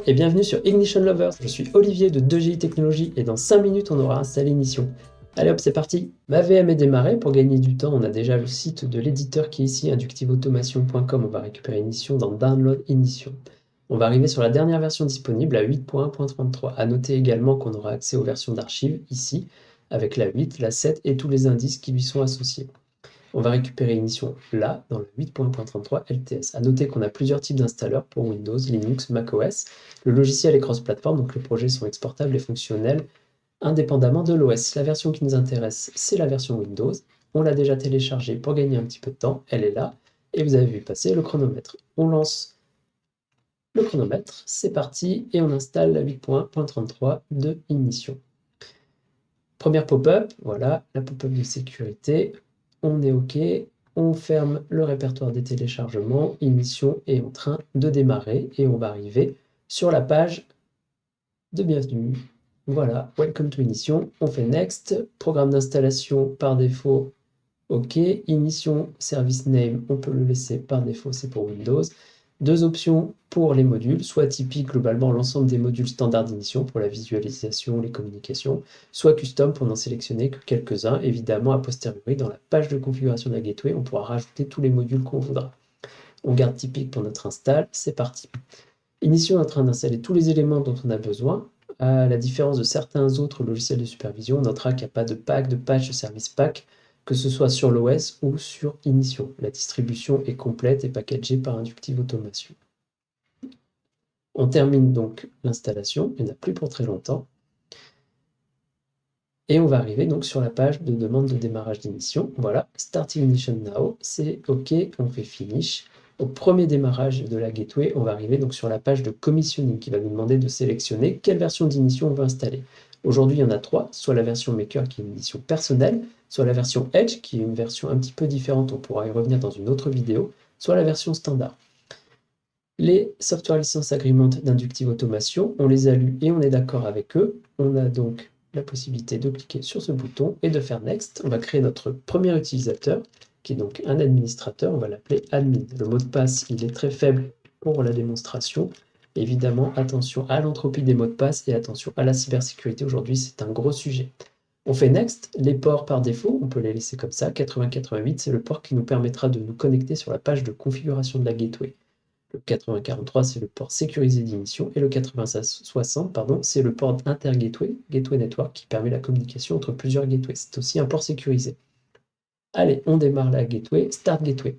et bienvenue sur Ignition Lovers. Je suis Olivier de 2GI Technologies et dans 5 minutes on aura installé Ignition. Allez hop, c'est parti. Ma VM est démarrée. Pour gagner du temps, on a déjà le site de l'éditeur qui est ici, inductiveautomation.com. On va récupérer Ignition dans Download Ignition. On va arriver sur la dernière version disponible, la 8.1.33. A noter également qu'on aura accès aux versions d'archives ici, avec la 8, la 7 et tous les indices qui lui sont associés. On va récupérer Ignition là, dans le 8.1.33 LTS. A noter qu'on a plusieurs types d'installeurs pour Windows, Linux, macOS. Le logiciel est cross-platform, donc les projets sont exportables et fonctionnels indépendamment de l'OS. La version qui nous intéresse, c'est la version Windows. On l'a déjà téléchargée pour gagner un petit peu de temps. Elle est là. Et vous avez vu passer le chronomètre. On lance le chronomètre. C'est parti. Et on installe la 8.1.33 de Ignition. Première pop-up. Voilà, la pop-up de sécurité. On est OK. On ferme le répertoire des téléchargements. Ignition est en train de démarrer. Et on va arriver sur la page de bienvenue. Voilà, Welcome to Ignition, on fait Next, programme d'installation par défaut, OK, Ignition Service Name, on peut le laisser par défaut, c'est pour Windows. Deux options pour les modules, soit typique globalement l'ensemble des modules standards d'Ignition pour la visualisation, les communications, soit custom pour n'en sélectionner que quelques-uns. Évidemment, a posteriori, dans la page de configuration de la gateway, on pourra rajouter tous les modules qu'on voudra. On garde typique pour notre install, c'est parti. Ignition est en train d'installer tous les éléments dont on a besoin. À la différence de certains autres logiciels de supervision, on notera qu'il n'y a pas de pack, de patch, de service pack, que ce soit sur l'OS ou sur Ignition. La distribution est complète et packagée par Inductive Automation. On termine donc l'installation, il n'y en a plus pour très longtemps. Et on va arriver donc sur la page de demande de démarrage d'Ignition. Voilà, Start Ignition Now, c'est OK, on fait Finish. Au premier démarrage de la gateway, on va arriver donc sur la page de commissioning qui va nous demander de sélectionner quelle version d'Ignition on veut installer. Aujourd'hui, il y en a trois, soit la version Maker qui est une édition personnelle, soit la version Edge qui est une version un petit peu différente, on pourra y revenir dans une autre vidéo, soit la version standard. Les Software License Agreement d'Inductive Automation, on les a lus et on est d'accord avec eux. On a donc la possibilité de cliquer sur ce bouton et de faire Next. On va créer notre premier utilisateur, qui est donc un administrateur, on va l'appeler admin. Le mot de passe, il est très faible pour la démonstration. Évidemment, attention à l'entropie des mots de passe et attention à la cybersécurité. Aujourd'hui, c'est un gros sujet. On fait Next. Les ports par défaut, on peut les laisser comme ça. 80-88, c'est le port qui nous permettra de nous connecter sur la page de configuration de la gateway. Le 8043, c'est le port sécurisé d'Ignition, et le 8060, c'est le port inter-gateway, gateway network, qui permet la communication entre plusieurs gateways. C'est aussi un port sécurisé. Allez, on démarre la gateway, Start Gateway.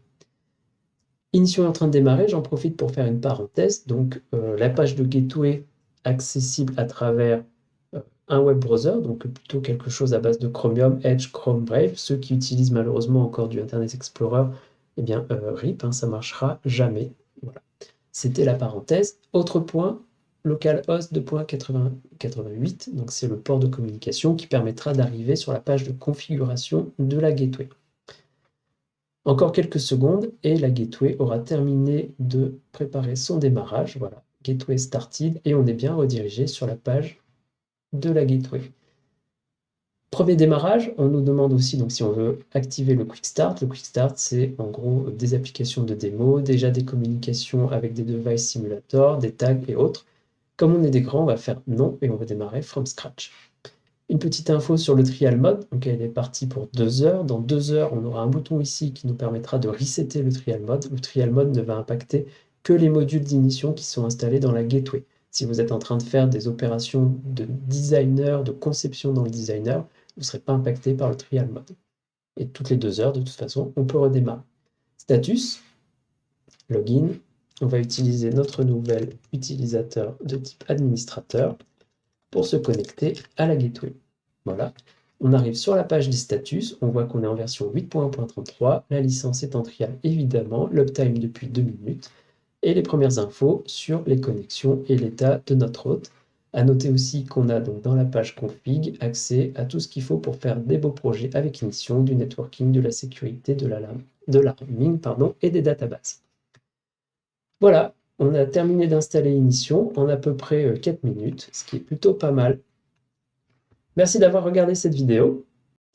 Ignition est en train de démarrer, j'en profite pour faire une parenthèse. Donc, la page de gateway accessible à travers un web browser, donc plutôt quelque chose à base de Chromium, Edge, Chrome, Brave. Ceux qui utilisent malheureusement encore du Internet Explorer, eh bien, RIP, ça marchera jamais. Voilà. C'était la parenthèse. Autre point, localhost 2.88, donc c'est le port de communication qui permettra d'arriver sur la page de configuration de la gateway. Encore quelques secondes et la gateway aura terminé de préparer son démarrage. Voilà, gateway started et on est bien redirigé sur la page de la gateway. Premier démarrage, on nous demande aussi donc si on veut activer le Quick Start. Le Quick Start, c'est en gros des applications de démo, déjà des communications avec des devices simulators, des tags et autres. Comme on est des grands, on va faire non et on va démarrer from scratch. Une petite info sur le trial mode, donc elle est partie pour 2 heures. Dans 2 heures, on aura un bouton ici qui nous permettra de resetter le trial mode. Le trial mode ne va impacter que les modules d'ignition qui sont installés dans la gateway. Si vous êtes en train de faire des opérations de designer, de conception dans le designer, vous ne serez pas impacté par le trial mode. Et toutes les 2 heures, de toute façon, on peut redémarrer. Status, login, on va utiliser notre nouvel utilisateur de type administrateur pour se connecter à la gateway. Voilà, on arrive sur la page des statuts, on voit qu'on est en version 8.1.33, la licence est en trial évidemment, l'uptime depuis 2 minutes, et les premières infos sur les connexions et l'état de notre hôte. À noter aussi qu'on a donc dans la page config accès à tout ce qu'il faut pour faire des beaux projets avec Ignition, du networking, de la sécurité, de l'alarming, et des databases. Voilà, on a terminé d'installer Ignition en à peu près 4 minutes, ce qui est plutôt pas mal. Merci d'avoir regardé cette vidéo.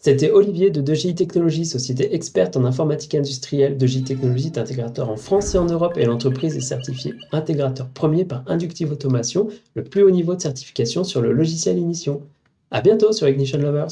C'était Olivier de 2GI Technologies, société experte en informatique industrielle. 2GI Technologies est intégrateur en France et en Europe et l'entreprise est certifiée intégrateur premier par Inductive Automation, le plus haut niveau de certification sur le logiciel Ignition. À bientôt sur Ignition Lovers.